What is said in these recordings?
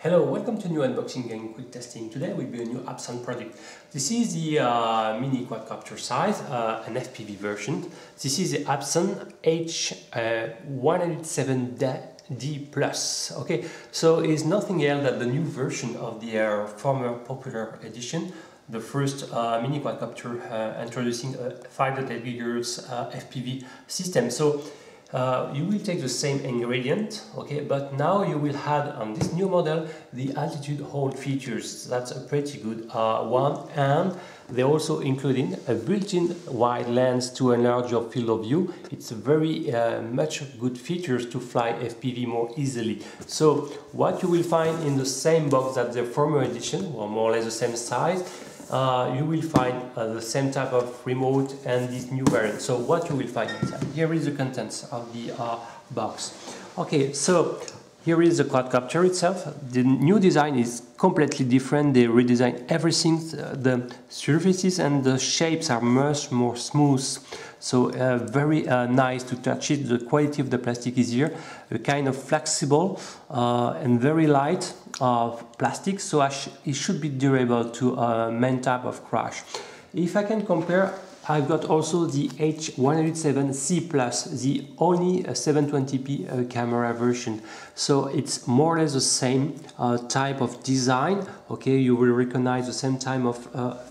Hello, welcome to new unboxing and quick testing. Today will be a new Hubsan product. This is the mini quadcopter size, an FPV version. This is the Hubsan H107D Plus. Okay, so it's nothing else than the new version of the former popular edition. The first mini quadcopter introducing a 5.8 GHz FPV system. So you will take the same ingredient, okay, but now you will add on this new model the altitude hold features. That's a pretty good one, and they're also including a built-in wide lens to enlarge your field of view. It's a very much good features to fly FPV more easily. So what you will find in the same box that the former edition, or more or less the same size, you will find the same type of remote and this new variant. So what you will find inside? Here is the contents of the box. Okay, so here is the quadcopter itself. The new design is completely different. They redesigned everything. The surfaces and the shapes are much more smooth. So very nice to touch it. The quality of the plastic is here, kind of flexible and very light plastic, so it should be durable to main type of crash. If I can compare, I've got also the H107C Plus, the only 720p camera version. So it's more or less the same type of design. Okay, you will recognize the same type of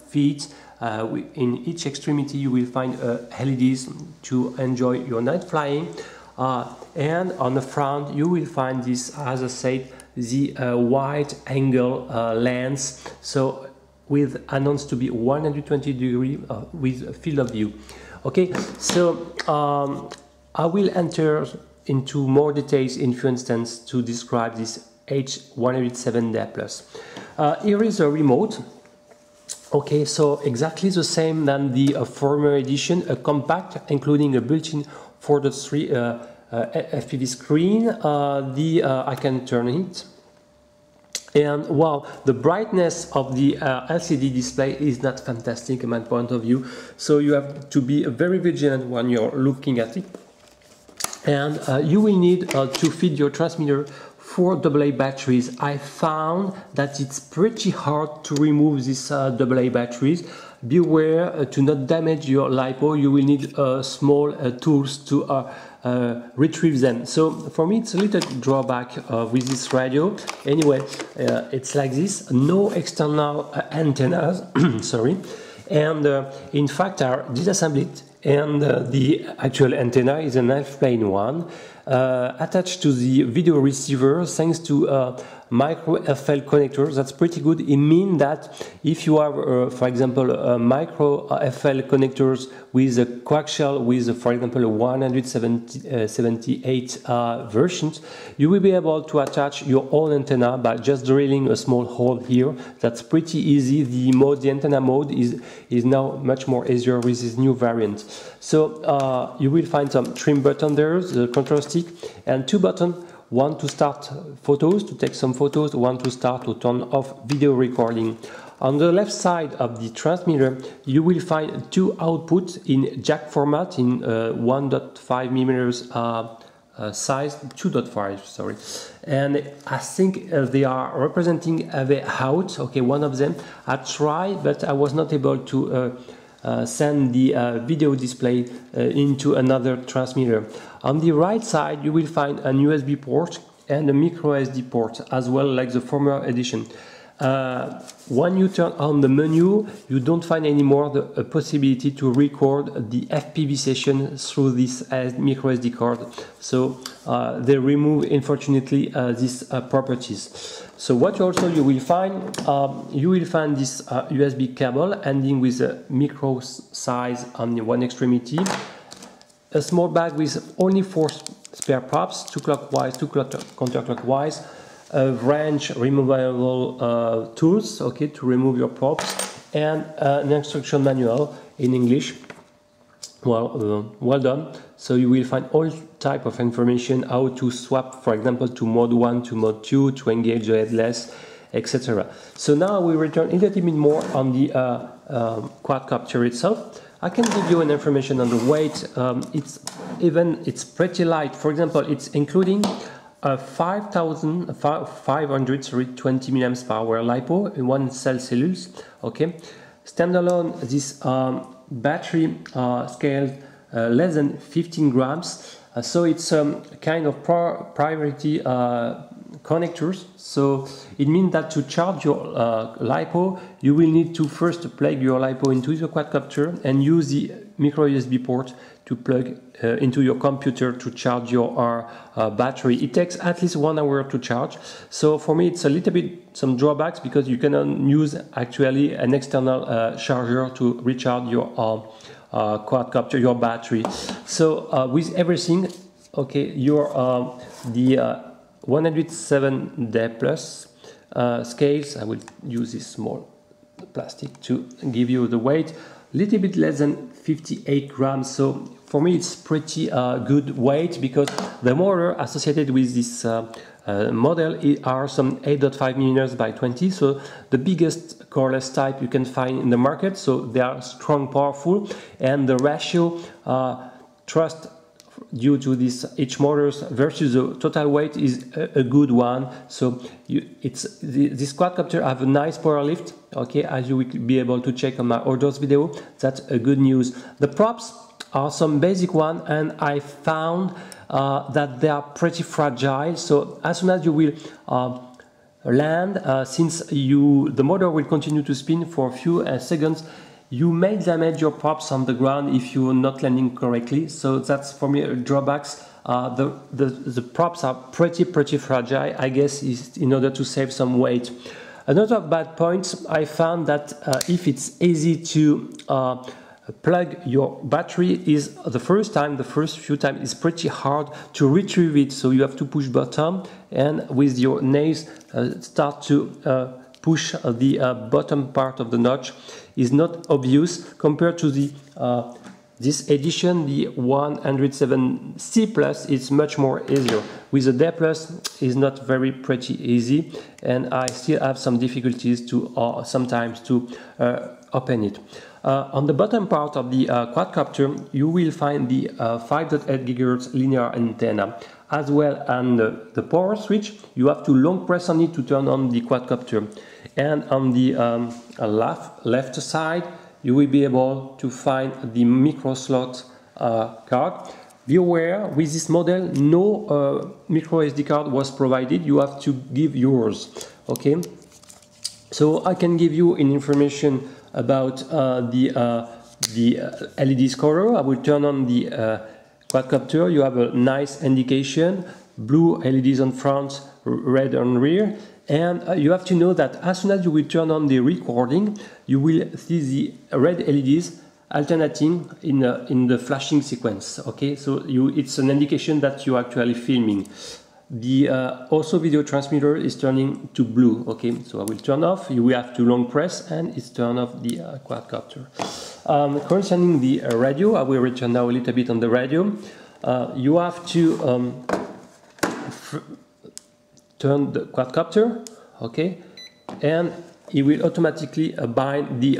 feet. In each extremity you will find LEDs to enjoy your night flying, and on the front you will find this, as I said, the wide angle lens, so with announced to be 120 degrees with field of view. Okay, so I will enter into more details in few instances to describe this H107D Plus. Here is a remote. Okay, so exactly the same than the former edition, a compact, including a built-in 4.3 FPV screen. I can turn it, and wow, the brightness of the LCD display is not fantastic in my point of view. So you have to be very vigilant when you're looking at it, and you will need to feed your transmitter 4 AA batteries. I found that it's pretty hard to remove these AA batteries. Beware to not damage your LiPo. You will need small tools to retrieve them. So for me it's a little drawback with this radio. Anyway, it's like this, no external antennas sorry, and in fact are disassembled, and the actual antenna is an half-plane one attached to the video receiver thanks to micro FL connectors. That's pretty good. It means that if you have, for example, micro FL connectors with a coaxial with, for example, a 178 versions, you will be able to attach your own antenna by just drilling a small hole here. That's pretty easy. The antenna mode is now much more easier with this new variant. So you will find some trim button there, the control stick, and 2 buttons. One to start photos, to take some photos, one to start to turn off video recording. On the left side of the transmitter, you will find 2 outputs in jack format in 1.5 millimeters size, 2.5, sorry. And I think they are representing the out. Okay, one of them I tried, but I was not able to send the video display into another transmitter. On the right side you will find an USB port and a micro SD port, as well like the former edition. When you turn on the menu, you don't find anymore the possibility to record the FPV session through this micro SD card. So they remove, unfortunately, these properties. So what you will find this USB cable ending with a micro size on the one extremity, a small bag with only 4 spare props, 2 clockwise, 2 counterclockwise, a wrench, removable tools, okay, to remove your props, and an instruction manual in English. Well done. So you will find all type of information, how to swap, for example, to mode 1 to mode 2, to engage the headless, etc. So now we return a little bit more on the quadcopter itself. I can give you an information on the weight. It's pretty light. For example, it's including a 520 milliamps per hour LiPo in one cell cellulose. Okay, standalone, this battery scales less than 15 grams. So it's kind of priority connectors. So it means that to charge your LiPo, you will need to first plug your LiPo into your quadcopter and use the micro USB port to plug into your computer to charge your battery. It takes at least 1 hour to charge. So for me, it's a little bit some drawbacks because you cannot use actually an external charger to recharge your quadcopter, your battery. So with everything, okay, your the 107D plus scales. I will use this small plastic to give you the weight. Little bit less than 58 grams. So for me, it's pretty good weight because the motor associated with this model are some 8.5 mm by 20. So the biggest coreless type you can find in the market. So they are strong, powerful, and the ratio thrust due to this H motors versus the total weight is a good one. So this quadcopter have a nice power lift, okay, as you will be able to check on my orders video. That's a good news. The props are some basic one, and I found that they are pretty fragile. So as soon as you will land, since the motor will continue to spin for a few seconds, you may damage your props on the ground if you're not landing correctly. So that's for me a drawbacks. The props are pretty fragile, I guess, is in order to save some weight. Another bad point, I found that if it's easy to plug your battery, is the first few times it's pretty hard to retrieve it. So you have to push bottom and with your nails start to push the bottom part of the notch. Is not obvious compared to the this edition. The 107C plus is much more easier. With the D plus is not very pretty easy, and I still have some difficulties to sometimes to open it. On the bottom part of the quadcopter, you will find the 5.8 GHz linear antenna. As well, and the power switch, you have to long press on it to turn on the quadcopter. And on the left side, you will be able to find the micro slot card. Be aware, with this model, no micro SD card was provided. You have to give yours. Okay. So I can give you an information about the LED scorer. I will turn on the quadcopter. You have a nice indication, blue LEDs on front, red on rear, and you have to know that as soon as you will turn on the recording, you will see the red LEDs alternating in the flashing sequence. Okay, so it's an indication that you're actually filming. The also video transmitter is turning to blue. Okay, so I will turn off. You will have to long press and it's turn off the quadcopter. Concerning the radio, I will return now a little bit on the radio. You have to turn the quadcopter, okay, and it will automatically bind the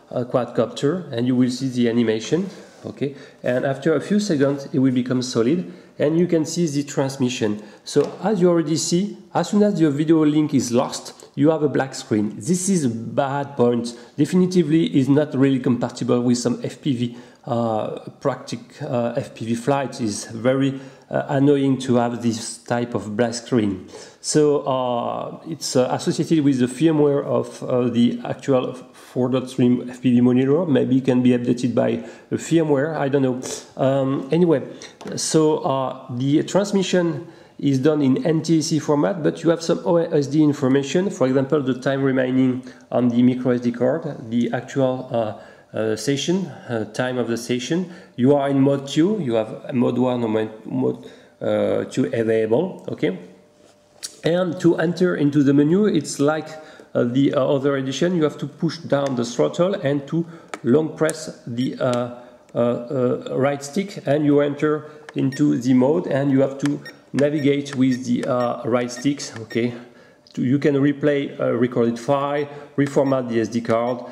quadcopter, and you will see the animation, okay, and after a few seconds it will become solid, and you can see the transmission. So as you already see, as soon as your video link is lost, you have a black screen. This is a bad point. Definitively is not really compatible with some FPV FPV flights. Is very annoying to have this type of black screen. So it's associated with the firmware of the actual 4.3 FPV monitor. Maybe it can be updated by a firmware, I don't know. Anyway, so the transmission is done in NTSC format, but you have some OSD information. For example, the time remaining on the micro SD card, the actual session, time of the session. You are in mode 2, you have mode 1 or mode 2 available, okay? And to enter into the menu, it's like the other edition. You have to push down the throttle and to long press the right stick, and you enter into the mode, and you have to navigate with the right sticks, okay? You can replay a recorded file, reformat the SD card,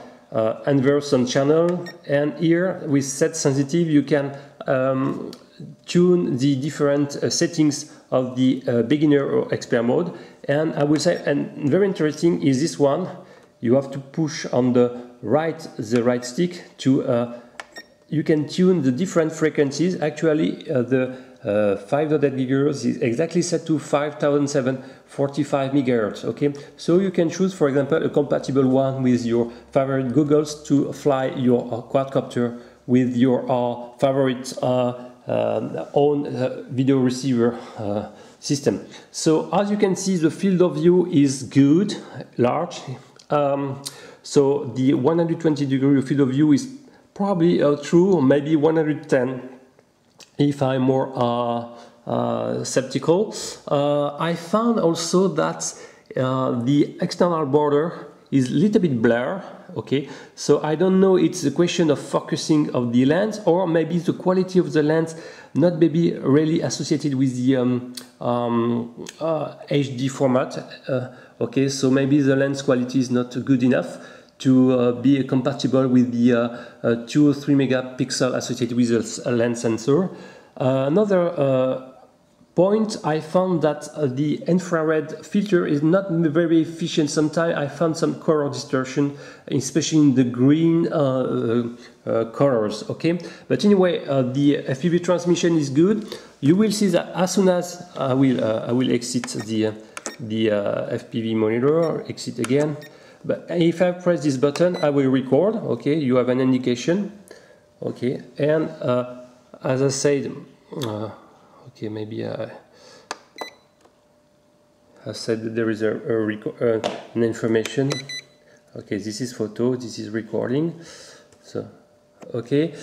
invert some channel, and here with set sensitive you can tune the different settings of the beginner or expert mode. And I will say, and very interesting is this one. You have to push on the right stick to you can tune the different frequencies. Actually, the 5.8 GHz is exactly set to 5745 MHz. Okay, so you can choose, for example, a compatible one with your favorite goggles to fly your quadcopter with your favorite own video receiver system. So as you can see, the field of view is good, large. So the 120-degree field of view is probably true, maybe 110 if I'm more skeptical. I found also that the external border is a little bit blurred. Okay, so I don't know, it's a question of focusing of the lens, or maybe the quality of the lens not maybe really associated with the HD format. Okay, so maybe the lens quality is not good enough to be compatible with the 2 or 3 megapixel associated with the lens sensor. Another point, I found that the infrared filter is not very efficient. Sometimes I found some color distortion, especially in the green colors. Okay, but anyway, the FPV transmission is good. You will see that as soon as I will exit the FPV monitor, exit again. But if I press this button, I will record. Okay, you have an indication. Okay, and as I said, okay, maybe I said that there is an information. Okay, this is photo, this is recording. So, okay,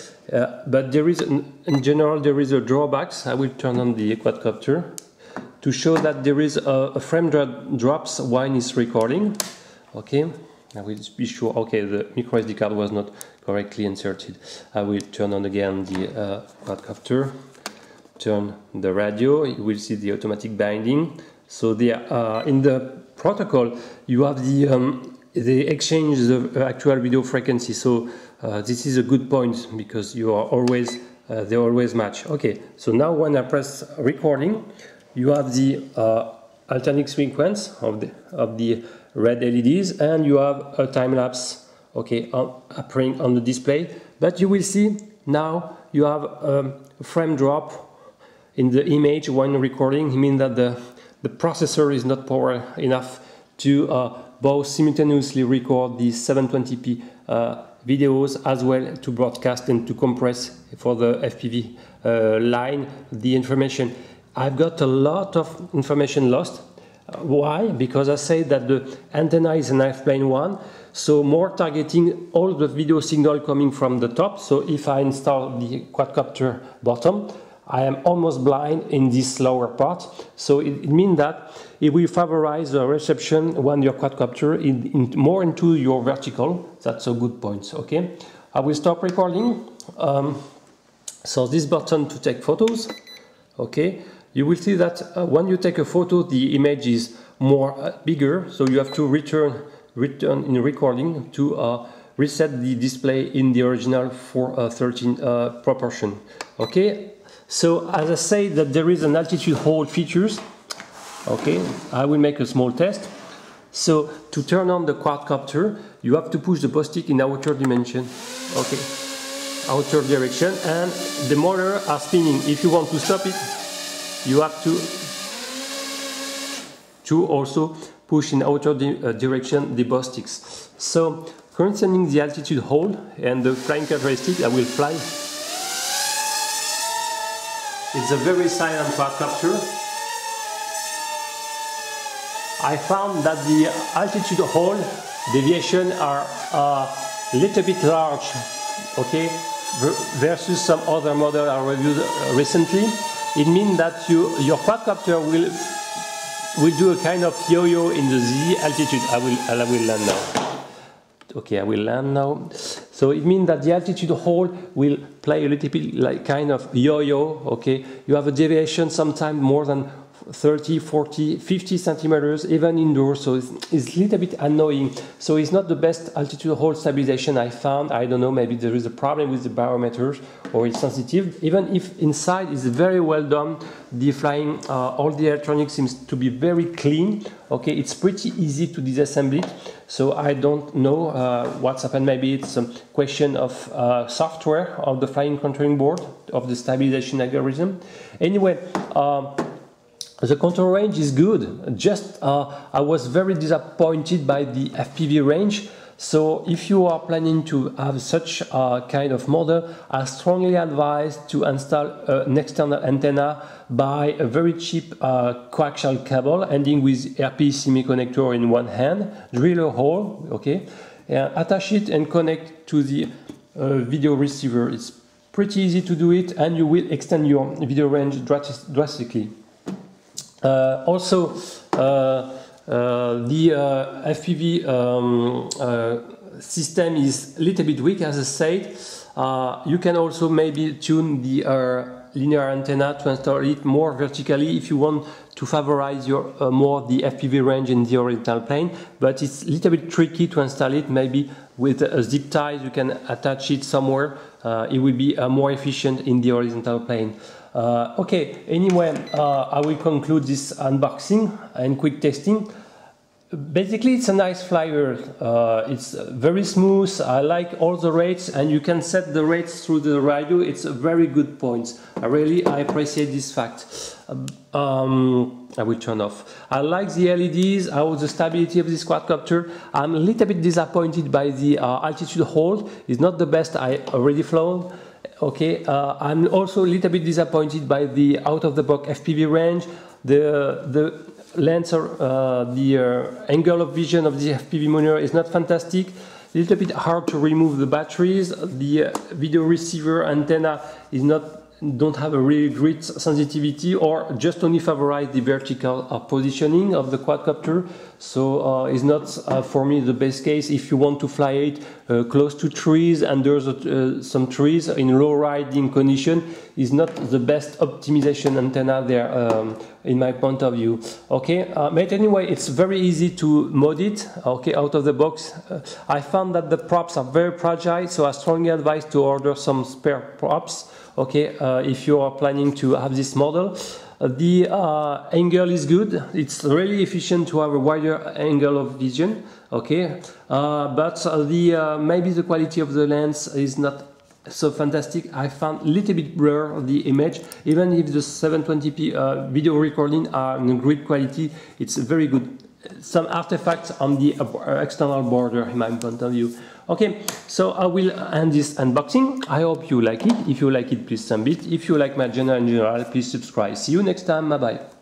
but there is, in general, there is a drawbacks. I will turn on the quadcopter to show that there is a frame drops while it's recording. Okay, I will be sure. Okay, the micro SD card was not correctly inserted. I will turn on again the quadcopter. Turn the radio. You will see the automatic binding. So in the protocol, you have the exchange the actual video frequency. So this is a good point because you are always they always match. Okay. So now when I press recording, you have the alternate sequence of the red LEDs, and you have a time lapse, okay, appearing on the display. But you will see now you have a frame drop in the image when recording. It means that the processor is not power enough to both simultaneously record the 720p videos as well to broadcast and to compress for the FPV line the information. I've got a lot of information lost. Why? Because I say that the antenna is an F-plane one, so more targeting all the video signal coming from the top. So if I install the quadcopter bottom, I am almost blind in this lower part. So it means that it will favorize the reception when your quadcopter more into your vertical. That's a good point. Okay, I will stop recording. So this button to take photos. Okay. You will see that when you take a photo, the image is more bigger, so you have to return in recording to reset the display in the original 4:13 proportion. Okay, so as I say that there is an altitude hold features. Okay, I will make a small test. So to turn on the quadcopter, you have to push the post stick in outer dimension. Okay, outer direction, and the motor are spinning. If you want to stop it, you have to also push in outer direction the bow sticks. So concerning the altitude hold and the flying characteristic, I will fly. It's a very silent quadcopter. I found that the altitude hold deviation are a little bit large, okay, versus some other model I reviewed recently. It means that your quadcopter will do a kind of yo-yo in the Z altitude. I will land now. Okay, I will land now. So it means that the altitude hold will play a little bit like kind of yo-yo. Okay, you have a deviation sometimes more than 30, 40, 50 centimeters, even indoors, so it's a little bit annoying. So it's not the best altitude hold stabilization I found. I don't know, maybe there is a problem with the barometers or it's sensitive. Even if inside is very well done, the flying, all the electronics seems to be very clean. Okay, it's pretty easy to disassemble it. So I don't know what's happened. Maybe it's a question of software of the flying controlling board, of the stabilization algorithm. Anyway, the control range is good. Just I was very disappointed by the FPV range. So if you are planning to have such a kind of model, I strongly advise to install an external antenna by a very cheap coaxial cable ending with RP-CME connector in one hand, drill a hole, okay, and attach it and connect to the video receiver. It's pretty easy to do it, and you will extend your video range drastically. Also, the FPV system is a little bit weak, as I said. You can also maybe tune the linear antenna to install it more vertically if you want to favorize your more the FPV range in the horizontal plane, but it's a little bit tricky to install it. Maybe with a zip tie you can attach it somewhere. It will be more efficient in the horizontal plane. Okay, anyway, I will conclude this unboxing and quick testing. Basically, it's a nice flyer. It's very smooth. I like all the rates, and you can set the rates through the radio. It's a very good point. I appreciate this fact. I will turn off. I like the LEDs, the stability of this quadcopter. I'm a little bit disappointed by the altitude hold. It's not the best I already flown. Okay, I'm also a little bit disappointed by the out-of-the-box FPV range. The lens or the angle of vision of the FPV monitor is not fantastic. A little bit hard to remove the batteries. The video receiver antenna is don't have a really great sensitivity, or just only favorize the vertical positioning of the quadcopter. So it's not for me the best case if you want to fly it close to trees, under some trees in low riding condition. Is not the best optimization antenna there in my point of view. Okay, but anyway, it's very easy to mod it. Okay, out of the box. I found that the props are very fragile, so I strongly advise to order some spare props. Okay, if you are planning to have this model. The angle is good. It's really efficient to have a wider angle of vision. Okay, but maybe the quality of the lens is not so fantastic. I found a little bit blur the image. Even if the 720p video recording are in great quality, it's very good. Some artifacts on the external border in my point of view. Okay, so I will end this unboxing. I hope you like it. If you like it, please thumb it. If you like my channel in general, please subscribe. See you next time. Bye bye.